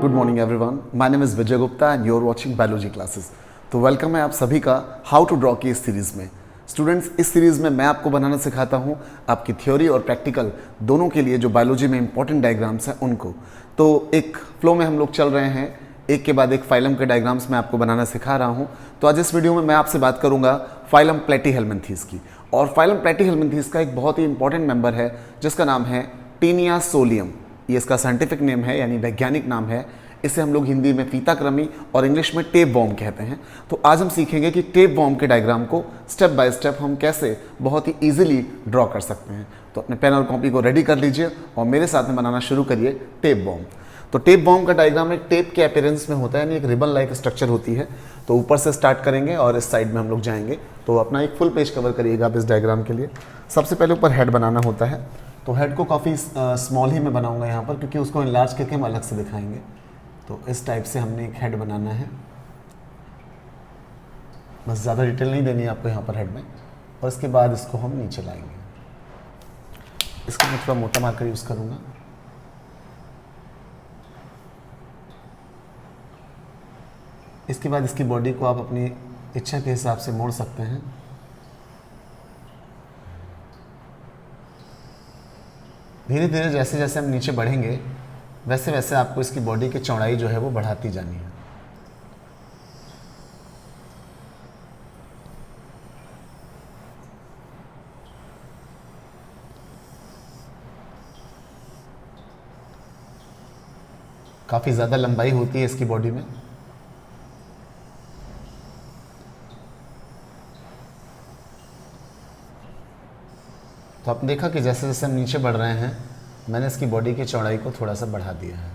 Good morning everyone, my name is Vijay Gupta and you are watching biology classes. तो welcome है आप सभी का हाउ टू ड्रॉ की इस सीरीज़ में। स्टूडेंट्स, इस सीरीज़ में मैं आपको बनाना सिखाता हूँ आपकी थ्योरी और प्रैक्टिकल दोनों के लिए जो बायोलॉजी में इंपॉर्टेंट डायग्राम्स हैं उनको। तो एक फ्लो में हम लोग चल रहे हैं, एक के बाद एक फाइलम के डायग्राम्स मैं आपको बनाना सिखा रहा हूँ। तो आज इस वीडियो में मैं आपसे बात करूँगा फाइलम प्लेटीहेल्मिन्थीज की। और फाइलम प्लेटीहेल्मिन्थीज का एक बहुत ही इंपॉर्टेंट मेंबर है जिसका नाम है टीनिया सोलियम। ये इसका साइंटिफिक नेम है, यानी वैज्ञानिक नाम है। इसे हम लोग हिंदी में फीताकृमि और इंग्लिश में टेप वॉर्म कहते हैं। तो आज हम सीखेंगे कि टेप वॉर्म के डायग्राम को स्टेप बाय स्टेप हम कैसे बहुत ही इजीली ड्रॉ कर सकते हैं। तो अपने पेन और कॉपी को रेडी कर लीजिए और मेरे साथ में बनाना शुरू करिए टेप वॉर्म। तो टेप वॉर्म का डायग्राम एक टेप के अपीयरेंस में होता है, यानी एक रिबन लाइक स्ट्रक्चर होती है। तो ऊपर से स्टार्ट करेंगे और इस साइड में हम लोग जाएंगे। तो अपना एक फुल पेज कवर करिएगा आप इस डायग्राम के लिए। सबसे पहले ऊपर हेड बनाना होता है। तो हेड को काफ़ी स्मॉल ही मैं बनाऊंगा यहाँ पर, क्योंकि उसको इनलार्ज करके हम अलग से दिखाएंगे। तो इस टाइप से हमने एक हेड बनाना है, बस ज़्यादा डिटेल नहीं देनी है आपको यहाँ पर हेड में। और इसके बाद इसको हम नीचे लाएंगे। इसको मैं थोड़ा मोटा मार्कर यूज़ करूँगा। इसके बाद इसकी बॉडी को आप अपनी इच्छा के हिसाब से मोड़ सकते हैं। धीरे धीरे जैसे जैसे हम नीचे बढ़ेंगे वैसे वैसे आपको इसकी बॉडी की चौड़ाई जो है वो बढ़ाती जानी है। काफ़ी ज़्यादा लंबाई होती है इसकी बॉडी में। तो आपने देखा कि जैसे जैसे हम नीचे बढ़ रहे हैं मैंने इसकी बॉडी की चौड़ाई को थोड़ा सा बढ़ा दिया है।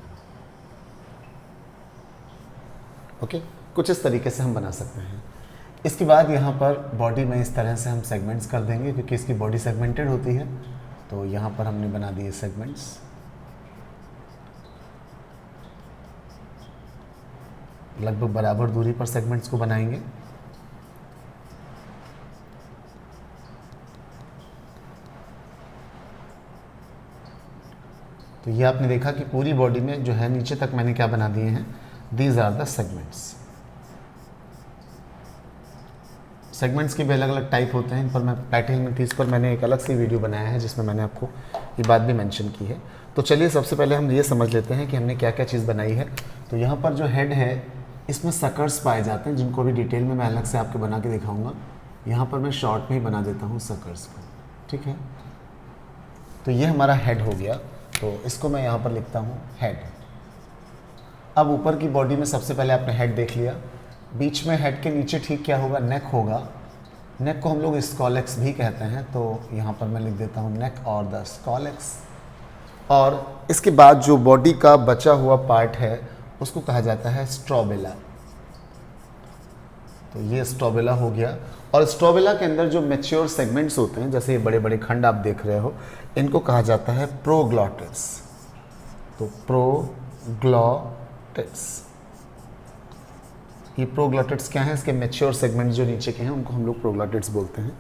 ओके, कुछ इस तरीके से हम बना सकते हैं। इसके बाद यहाँ पर बॉडी में इस तरह से हम सेगमेंट्स कर देंगे, क्योंकि इसकी बॉडी सेगमेंटेड होती है। तो यहाँ पर हमने बना दिए सेगमेंट्स। लगभग बराबर दूरी पर सेगमेंट्स को बनाएंगे। तो ये आपने देखा कि पूरी बॉडी में जो है नीचे तक मैंने क्या बना दिए हैं, these are the segments. Segments के भी अलग अलग टाइप होते हैं। इन पर मैं प्लेटीहेल्मिन्थीज पर मैंने एक अलग सी वीडियो बनाया है जिसमें मैंने आपको ये बात भी मेंशन की है। तो चलिए सबसे पहले हम ये समझ लेते हैं कि हमने क्या क्या चीज़ बनाई है। तो यहाँ पर जो हेड है इसमें सकर्स पाए जाते हैं, जिनको भी डिटेल में मैं अलग से आपको बना के दिखाऊँगा। यहाँ पर मैं शॉर्ट में ही बना देता हूँ सकर्स को, ठीक है। तो ये हमारा हेड हो गया। तो इसको मैं यहाँ पर लिखता हूँ हेड। अब ऊपर की बॉडी में सबसे पहले आपने हेड देख लिया। बीच में हेड के नीचे ठीक क्या होगा, नेक होगा। नेक को हम लोग स्कॉलेक्स भी कहते हैं। तो यहाँ पर मैं लिख देता हूँ नेक और द स्कॉलेक्स। और इसके बाद जो बॉडी का बचा हुआ पार्ट है उसको कहा जाता है स्ट्रोबेला। तो ये स्ट्रोबेला हो गया। और स्ट्रोबेला के अंदर जो मैच्योर सेगमेंट्स होते हैं, जैसे ये बड़े बड़े खंड आप देख रहे हो, इनको कहा जाता है प्रोग्लॉटिड्स। तो प्रोग्लॉटिड्स, ये प्रोग्लॉटिड्स क्या हैं, इसके मैच्योर सेगमेंट्स जो नीचे के हैं उनको हम लोग प्रोग्लॉटिड्स बोलते हैं।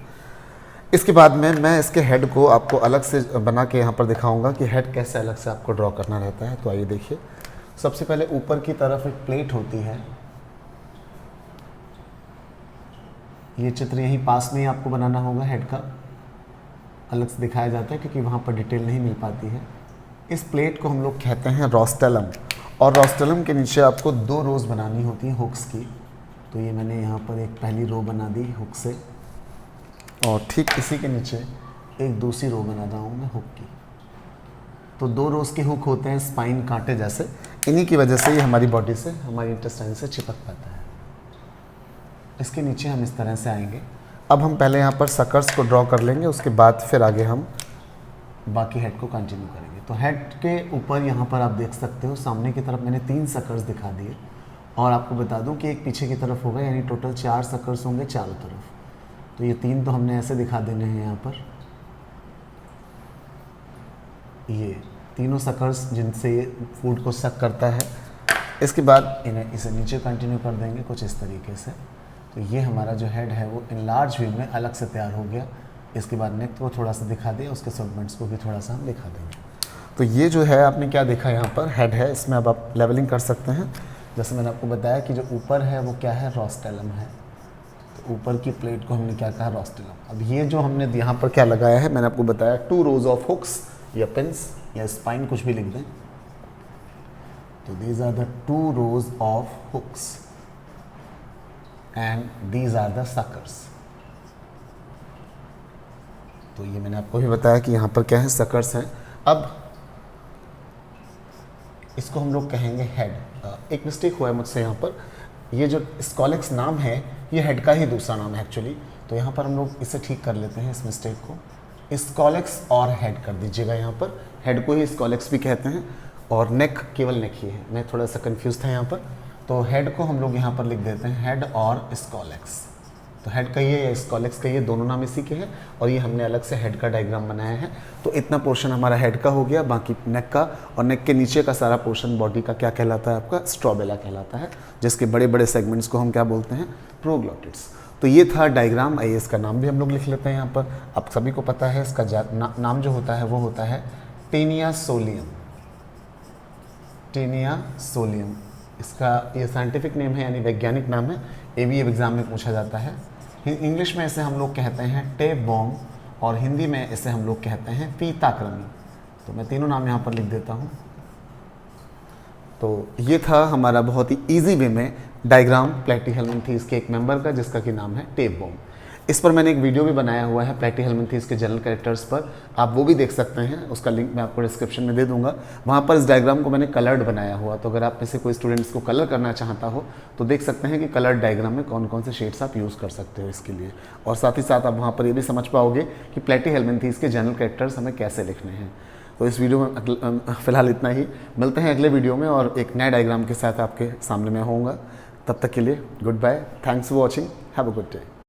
इसके बाद में मैं इसके हेड को आपको अलग से बना के यहाँ पर दिखाऊंगा कि हेड कैसे अलग से आपको ड्रॉ करना रहता है। तो आइए देखिए। सबसे पहले ऊपर की तरफ एक प्लेट होती है। ये चित्र यहीं पास में ही आपको बनाना होगा। हेड का अलग से दिखाया जाता है क्योंकि वहाँ पर डिटेल नहीं मिल पाती है। इस प्लेट को हम लोग कहते हैं रोस्टेलम। और रोस्टेलम के नीचे आपको 2 रोज़ बनानी होती हैं हुक्स की। तो ये मैंने यहाँ पर एक पहली रो बना दी हुक से, और ठीक इसी के नीचे एक दूसरी रो बना रहा हूँ मैं हुक की। तो 2 रोज़ के हुक होते हैं स्पाइन कांटे जैसे। इन्हीं की वजह से ये हमारी बॉडी से, हमारी इंटेस्टाइन से चिपक पाता है। इसके नीचे हम इस तरह से आएंगे। अब हम पहले यहाँ पर सकर्स को ड्रॉ कर लेंगे, उसके बाद फिर आगे हम बाकी हेड को कंटिन्यू करेंगे। तो हेड के ऊपर यहाँ पर आप देख सकते हो सामने की तरफ मैंने 3 सकर्स दिखा दिए। और आपको बता दूँ कि एक पीछे की तरफ होगा, यानी टोटल 4 सकर्स होंगे चारों तरफ। तो ये 3 तो हमने ऐसे दिखा देने हैं यहाँ पर। ये तीनों सकर्स जिनसे ये फूड को सक करता है। इसके बाद इसे नीचे कंटिन्यू कर देंगे कुछ इस तरीके से। तो ये हमारा जो हेड है वो इनलार्ज व्यू में अलग से तैयार हो गया। इसके बाद नेक को थोड़ा सा दिखा दिया, उसके सेगमेंट्स को भी थोड़ा सा हम दिखा देंगे। तो ये जो है आपने क्या देखा यहाँ पर हेड है, इसमें अब आप लेवलिंग कर सकते हैं। जैसे मैंने आपको बताया कि जो ऊपर है वो क्या है, रोस्टेलम है। तो ऊपर की प्लेट को हमने क्या कहा, रोस्टेलम। अब ये जो हमने यहाँ पर क्या लगाया है, मैंने आपको बताया 2 rows ऑफ हुक्स या पिन्स या स्पाइन, कुछ भी लिख दें। तो these are the 2 rows of hooks and these are the suckers. तो ये मैंने आपको भी बताया कि यहाँ पर क्या है, सकर्स हैं। अब इसको हम लोग कहेंगे हेड। एक मिस्टेक हुआ है मुझसे यहाँ पर, ये जो स्कॉलेक्स नाम है ये हेड का ही दूसरा नाम है एक्चुअली। तो यहाँ पर हम लोग इसे ठीक कर लेते हैं, इस मिस्टेक को। स्कॉलेक्स और हेड कर दीजिएगा। यहाँ पर हेड को ही स्कॉलेक्स भी कहते हैं और नेक केवल नेक ही है। मैं थोड़ा सा कंफ्यूज था यहाँ पर, तो हेड को हम लोग यहाँ पर लिख देते हैं हेड और स्कॉलेक्स। तो हेड कहिए या स्कॉलेक्स कहिए, दोनों नाम इसी के हैं। और ये हमने अलग से हेड का डायग्राम बनाया है। तो इतना पोर्शन हमारा हेड का हो गया, बाकी नेक का, और नेक के नीचे का सारा पोर्शन बॉडी का क्या कहलाता है, आपका स्ट्रोबेला कहलाता है, जिसके बड़े बड़े सेगमेंट्स को हम क्या बोलते हैं, प्रोग्लोटिड्स। तो ये था डायग्राम। आइए इसका नाम भी हम लोग लिख लेते हैं यहाँ पर। आप सभी को पता है इसका नाम जो होता है वो होता है टेनिया सोलियम। टेनिया सोलियम इसका ये साइंटिफिक नेम है, यानी वैज्ञानिक नाम है। ABA एग्जाम में पूछा जाता है। इंग्लिश में इसे हम लोग कहते हैं टेप बॉम, और हिंदी में इसे हम लोग कहते हैं पीताकृमि। तो मैं तीनों नाम यहाँ पर लिख देता हूँ। तो ये था हमारा बहुत ही इजी वे में डायग्राम प्लैटीहेल्मिन्थेस के एक मेंबर का, जिसका कि नाम है टेप बॉम। इस पर मैंने एक वीडियो भी बनाया हुआ है प्लैटीहेल्मिन्थेस के जनरल कैरेक्टर्स पर, आप वो भी देख सकते हैं। उसका लिंक मैं आपको डिस्क्रिप्शन में दे दूंगा। वहाँ पर इस डायग्राम को मैंने कलर्ड बनाया हुआ। तो अगर आप में से कोई स्टूडेंट्स को कलर करना चाहता हो तो देख सकते हैं कि कलर्ड डायग्राम में कौन कौन से शेड्स आप यूज़ कर सकते हो इसके लिए। और साथ ही साथ आप वहाँ पर ये भी समझ पाओगे कि प्लैटीहेल्मिन्थेस के जनरल कैरेक्टर्स हमें कैसे लिखने हैं। तो इस वीडियो में फ़िलहाल इतना ही। मिलते हैं अगले वीडियो में और एक नए डायग्राम के साथ आपके सामने मैं होऊंगा। तब तक के लिए good bye, thanks for watching, have a good day.